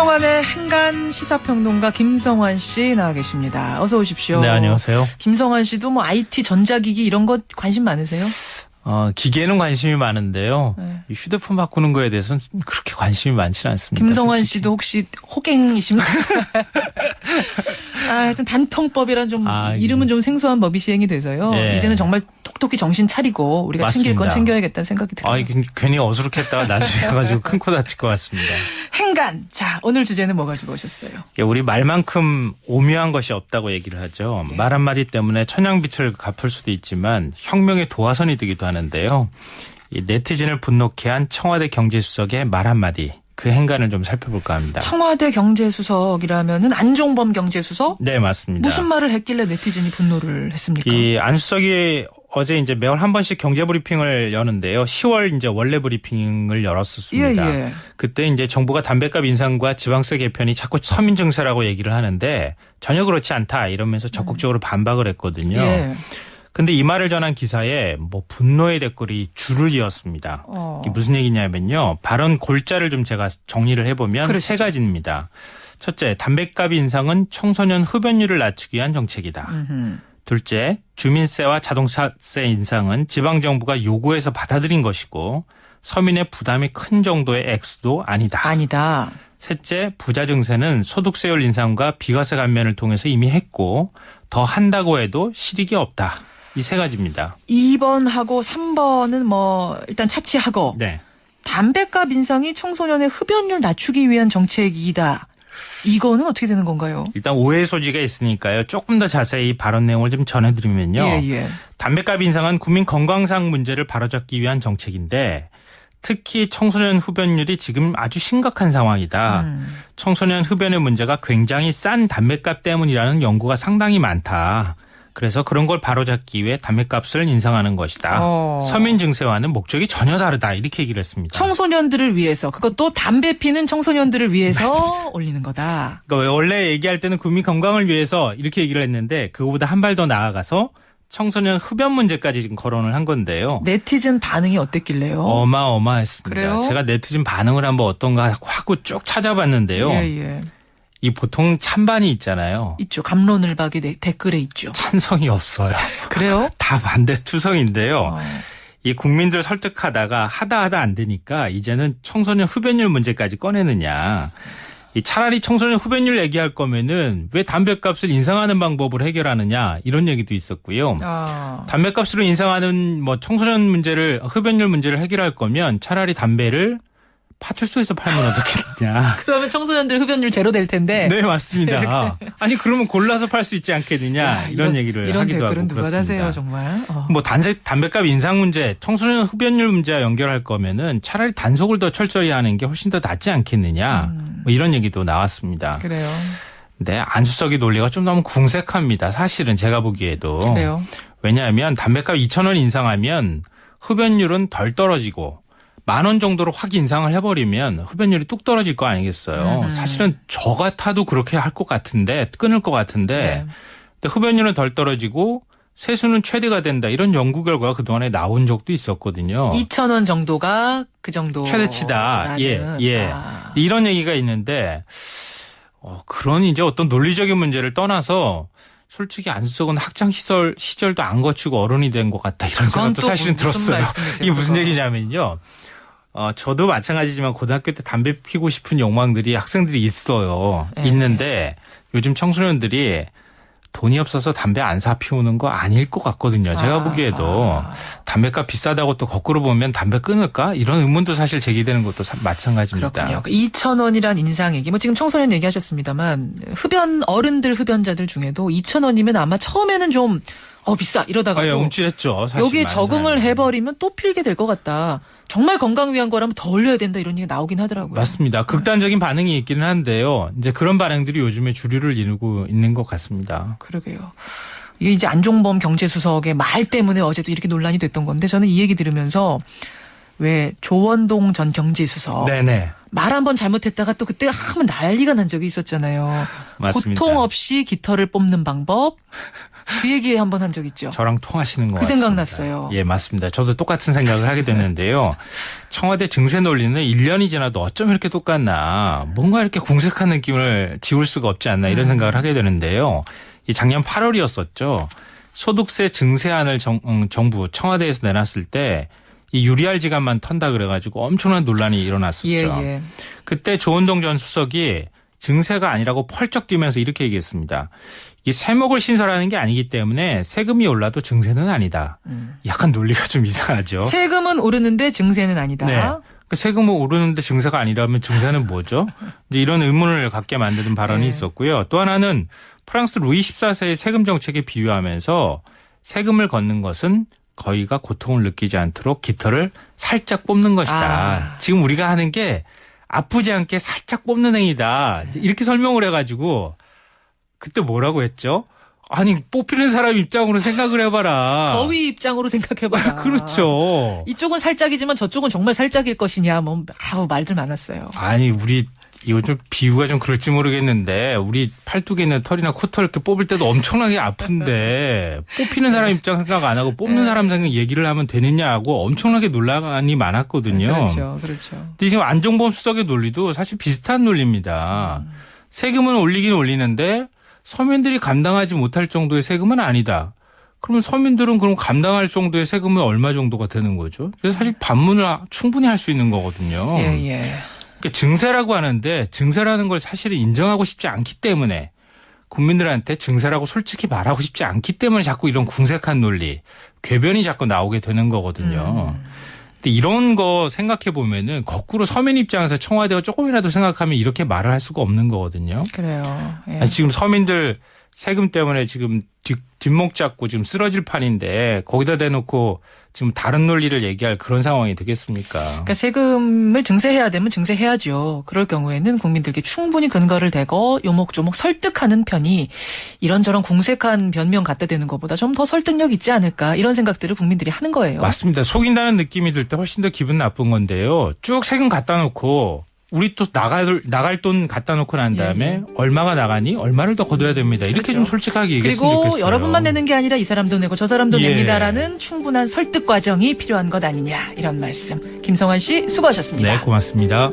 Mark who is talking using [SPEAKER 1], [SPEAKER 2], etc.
[SPEAKER 1] 김성환의 행간 시사평론가 김성환 씨 나와 계십니다. 어서 오십시오.
[SPEAKER 2] 네, 안녕하세요.
[SPEAKER 1] 김성환 씨도 뭐 IT, 전자기기 이런 거 관심 많으세요?
[SPEAKER 2] 기계에는 관심이 많은데요.
[SPEAKER 1] 네.
[SPEAKER 2] 휴대폰 바꾸는 거에 대해서는 그렇게 관심이 많지는 않습니다.
[SPEAKER 1] 김성환
[SPEAKER 2] 솔직히.
[SPEAKER 1] 씨도 혹시 호갱이십니까? 하여튼 단통법이란 좀 이름은 좀 생소한 법이 시행이 돼서요.
[SPEAKER 2] 네.
[SPEAKER 1] 이제는 정말 똑똑히 정신 차리고 우리가
[SPEAKER 2] 맞습니다.
[SPEAKER 1] 챙길 건 챙겨야겠다는 생각이 들어요.
[SPEAKER 2] 괜히 어수룩했다가 나중에 가지고 큰 코 다칠 것 같습니다.
[SPEAKER 1] 행간. 자, 오늘 주제는 뭐 가지고 오셨어요?
[SPEAKER 2] 우리 말만큼 오묘한 것이 없다고 얘기를 하죠.
[SPEAKER 1] 네.
[SPEAKER 2] 말 한마디 때문에 천냥빛을 갚을 수도 있지만 혁명의 도화선이 되기도 하는데요. 이 네티즌을 분노케 한 청와대 경제수석의 말 한마디. 그 행간을 좀 살펴볼까 합니다.
[SPEAKER 1] 청와대 경제수석이라면은 안종범 경제수석?
[SPEAKER 2] 네, 맞습니다.
[SPEAKER 1] 무슨 말을 했길래 네티즌이 분노를 했습니까?
[SPEAKER 2] 이 안 수석이 어제 이제 매월 한 번씩 경제 브리핑을 여는데요. 10월 이제 원래 브리핑을 열었었습니다.
[SPEAKER 1] 예.
[SPEAKER 2] 그때 이제 정부가 담배값 인상과 지방세 개편이 자꾸 서민 증세라고 얘기를 하는데 전혀 그렇지 않다 이러면서 적극적으로 반박을 했거든요.
[SPEAKER 1] 예.
[SPEAKER 2] 근데 이 말을 전한 기사에 뭐 분노의 댓글이 줄을 이었습니다. 이게 무슨 얘기냐면요. 발언 골자를 좀 제가 정리를 해보면
[SPEAKER 1] 그러시죠.
[SPEAKER 2] 세 가지입니다. 첫째, 담배값 인상은 청소년 흡연율을 낮추기 위한 정책이다. 둘째, 주민세와 자동차세 인상은 지방정부가 요구해서 받아들인 것이고 서민의 부담이 큰 정도의 액수도 아니다.
[SPEAKER 1] 아니다.
[SPEAKER 2] 셋째, 부자 증세는 소득세율 인상과 비과세 감면을 통해서 이미 했고 더 한다고 해도 실익이 없다. 이 세 가지입니다.
[SPEAKER 1] 2번하고 3번은 뭐 일단 차치하고
[SPEAKER 2] 네.
[SPEAKER 1] 담배값 인상이 청소년의 흡연율 낮추기 위한 정책이다. 이거는 어떻게 되는 건가요?
[SPEAKER 2] 일단 오해 소지가 있으니까요. 조금 더 자세히 발언 내용을 좀 전해드리면요.
[SPEAKER 1] 예.
[SPEAKER 2] 담배값 인상은 국민 건강상 문제를 바로잡기 위한 정책인데 특히 청소년 흡연율이 지금 아주 심각한 상황이다. 청소년 흡연의 문제가 굉장히 싼 담배값 때문이라는 연구가 상당히 많다. 그래서 그런 걸 바로잡기 위해 담배값을 인상하는 것이다. 서민 증세와는 목적이 전혀 다르다. 이렇게 얘기를 했습니다.
[SPEAKER 1] 청소년들을 위해서 그것도 담배 피는 청소년들을 위해서
[SPEAKER 2] 맞습니다.
[SPEAKER 1] 올리는 거다.
[SPEAKER 2] 그러니까 원래 얘기할 때는 국민 건강을 위해서 이렇게 얘기를 했는데 그거보다 한 발 더 나아가서 청소년 흡연 문제까지 지금 거론을 한 건데요.
[SPEAKER 1] 네티즌 반응이 어땠길래요?
[SPEAKER 2] 어마어마했습니다.
[SPEAKER 1] 그래요?
[SPEAKER 2] 제가 네티즌 반응을 한번 어떤가 하고 쭉 찾아봤는데요.
[SPEAKER 1] 예.
[SPEAKER 2] 이 보통 찬반이 있잖아요.
[SPEAKER 1] 있죠. 갑론을박이 댓글에 있죠.
[SPEAKER 2] 찬성이 없어요.
[SPEAKER 1] 그래요?
[SPEAKER 2] 다 반대 투성인데요. 이 국민들 설득하다가 하다 안 되니까 이제는 청소년 흡연율 문제까지 꺼내느냐. 이 차라리 청소년 흡연율 얘기할 거면은 왜 담배값을 인상하는 방법을 해결하느냐 이런 얘기도 있었고요. 담배값으로 인상하는 뭐 청소년 문제를 흡연율 문제를 해결할 거면 차라리 담배를 파출소에서 팔면 어떻겠느냐.
[SPEAKER 1] 그러면 청소년들 흡연율 제로 될 텐데.
[SPEAKER 2] 네, 맞습니다. 아니 그러면 골라서 팔 수 있지 않겠느냐 이런 얘기를 하기도 하고
[SPEAKER 1] 이런 댓글은 누가
[SPEAKER 2] 그렇습니다.
[SPEAKER 1] 다세요 정말.
[SPEAKER 2] 뭐 담배값 인상 문제, 청소년 흡연율 문제와 연결할 거면은 차라리 단속을 더 철저히 하는 게 훨씬 더 낫지 않겠느냐. 뭐 이런 얘기도 나왔습니다.
[SPEAKER 1] 그래요.
[SPEAKER 2] 네, 안수석의 논리가 좀 너무 궁색합니다. 사실은 제가 보기에도.
[SPEAKER 1] 그래요.
[SPEAKER 2] 왜냐하면 담배값 2,000원 인상하면 흡연율은 덜 떨어지고 10,000원 정도로 확 인상을 해버리면 흡연율이 뚝 떨어질 거 아니겠어요. 사실은 저 같아도 그렇게 할 것 같은데 끊을 것 같은데 근데 흡연율은 덜 떨어지고 세수는 최대가 된다. 이런 연구 결과가 그동안에 나온 적도 있었거든요.
[SPEAKER 1] 2,000원 정도가 그 정도.
[SPEAKER 2] 최대치다. 예. 이런 얘기가 있는데 그런 이제 어떤 논리적인 문제를 떠나서 솔직히 안수석은 학창 시절도 안 거치고 어른이 된 것 같다. 이런 생각도 사실은 들었어요. 이게 무슨 얘기냐면요. 저도 마찬가지지만 고등학교 때 담배 피우고 싶은 욕망들이 학생들이 있어요. 있는데 요즘 청소년들이 돈이 없어서 담배 안 사 피우는 거 아닐 것 같거든요. 제가 보기에도 담배값 비싸다고 또 거꾸로 보면 담배 끊을까? 이런 의문도 사실 제기되는 것도 마찬가지입니다.
[SPEAKER 1] 그렇군요. 2,000원이란 인상액이 뭐 지금 청소년 얘기하셨습니다만 어른들 흡연자들 중에도 2,000원이면 아마 처음에는 좀 비싸 이러다가도
[SPEAKER 2] 움찔했죠. 사실
[SPEAKER 1] 여기에 적응을 해버리면 또 필게 될 것 같다. 정말 건강 위한 거라면 더 올려야 된다 이런 얘기가 나오긴 하더라고요.
[SPEAKER 2] 맞습니다. 극단적인 반응이 있기는 한데요. 이제 그런 반응들이 요즘에 주류를 이루고 있는 것 같습니다.
[SPEAKER 1] 그러게요. 이게 이제 안종범 경제수석의 말 때문에 어제도 이렇게 논란이 됐던 건데 저는 이 얘기 들으면서 왜 조원동 전 경제수석.
[SPEAKER 2] 네네.
[SPEAKER 1] 말 한번 잘못했다가 또 그때 하면 난리가 난 적이 있었잖아요.
[SPEAKER 2] 맞습니다.
[SPEAKER 1] 고통 없이 깃털을 뽑는 방법. 그 얘기 한번 한 적 있죠.
[SPEAKER 2] 저랑 통하시는 것
[SPEAKER 1] 그
[SPEAKER 2] 같습니다.
[SPEAKER 1] 생각났어요.
[SPEAKER 2] 예, 맞습니다. 저도 똑같은 생각을 하게 됐는데요. 청와대 증세 논리는 1년이 지나도 어쩜 이렇게 똑같나. 뭔가 이렇게 궁색한 느낌을 지울 수가 없지 않나 이런 생각을 하게 되는데요. 이 작년 8월이었었죠. 소득세 증세안을 정부 청와대에서 내놨을 때 이 유리알 지갑만 턴다 그래가지고 엄청난 논란이 일어났었죠.
[SPEAKER 1] 예.
[SPEAKER 2] 그때 조원동 전 수석이 증세가 아니라고 펄쩍 뛰면서 이렇게 얘기했습니다. 이게 세목을 신설하는 게 아니기 때문에 세금이 올라도 증세는 아니다. 약간 논리가 좀 이상하죠.
[SPEAKER 1] 세금은 오르는데 증세는 아니다.
[SPEAKER 2] 네. 세금은 오르는데 증세가 아니라면 증세는 뭐죠? 이제 이런 의문을 갖게 만드는 발언이 있었고요. 또 하나는 프랑스 루이 14세의 세금 정책에 비유하면서 세금을 걷는 것은 거의가 고통을 느끼지 않도록 깃털을 살짝 뽑는 것이다. 지금 우리가 하는 게 아프지 않게 살짝 뽑는 행위다. 이렇게 설명을 해가지고 그때 뭐라고 했죠? 아니 뽑히는 사람 입장으로 생각을 해봐라.
[SPEAKER 1] 거위 입장으로 생각해봐라.
[SPEAKER 2] 그렇죠.
[SPEAKER 1] 이쪽은 살짝이지만 저쪽은 정말 살짝일 것이냐. 말들 많았어요.
[SPEAKER 2] 아니 우리 이거 좀 비유가 좀 그럴지 모르겠는데 우리 팔뚝에 있는 털이나 코털 이렇게 뽑을 때도 엄청나게 아픈데 뽑히는 사람 입장 생각 안 하고 뽑는 사람 생각 얘기를 하면 되느냐고 엄청나게 논란이 많았거든요.
[SPEAKER 1] 그렇죠.
[SPEAKER 2] 근데 지금 안종범 수석의 논리도 사실 비슷한 논리입니다. 세금은 올리긴 올리는데 서민들이 감당하지 못할 정도의 세금은 아니다. 그러면 서민들은 그럼 감당할 정도의 세금은 얼마 정도가 되는 거죠? 그래서 사실 반문을 충분히 할 수 있는 거거든요.
[SPEAKER 1] 예.
[SPEAKER 2] 그러니까 증세라고 하는데 증세라는 걸 사실은 인정하고 싶지 않기 때문에 국민들한테 증세라고 솔직히 말하고 싶지 않기 때문에 자꾸 이런 궁색한 논리, 궤변이 자꾸 나오게 되는 거거든요. 근데 이런 거 생각해 보면은 거꾸로 서민 입장에서 청와대가 조금이라도 생각하면 이렇게 말을 할 수가 없는 거거든요.
[SPEAKER 1] 그래요. 예.
[SPEAKER 2] 아니, 지금 서민들 세금 때문에 지금 뒷목 잡고 지금 쓰러질 판인데 거기다 대놓고 지금 다른 논리를 얘기할 그런 상황이 되겠습니까?
[SPEAKER 1] 그러니까 세금을 증세해야 되면 증세해야죠. 그럴 경우에는 국민들께 충분히 근거를 대고 요목조목 설득하는 편이 이런저런 궁색한 변명 갖다 대는 것보다 좀 더 설득력 있지 않을까 이런 생각들을 국민들이 하는 거예요.
[SPEAKER 2] 맞습니다. 속인다는 느낌이 들 때 훨씬 더 기분 나쁜 건데요. 쭉 세금 갖다 놓고 우리 또 나갈 돈 갖다 놓고 난 다음에 얼마가 나가니 얼마를 더 거둬야 됩니다. 이렇게 좀 솔직하게 얘기했으면 좋겠어요.
[SPEAKER 1] 그리고 여러분만 내는 게 아니라 이 사람도 내고 저 사람도 냅니다라는 충분한 설득 과정이 필요한 것 아니냐 이런 말씀. 김성환 씨 수고하셨습니다.
[SPEAKER 2] 네, 고맙습니다.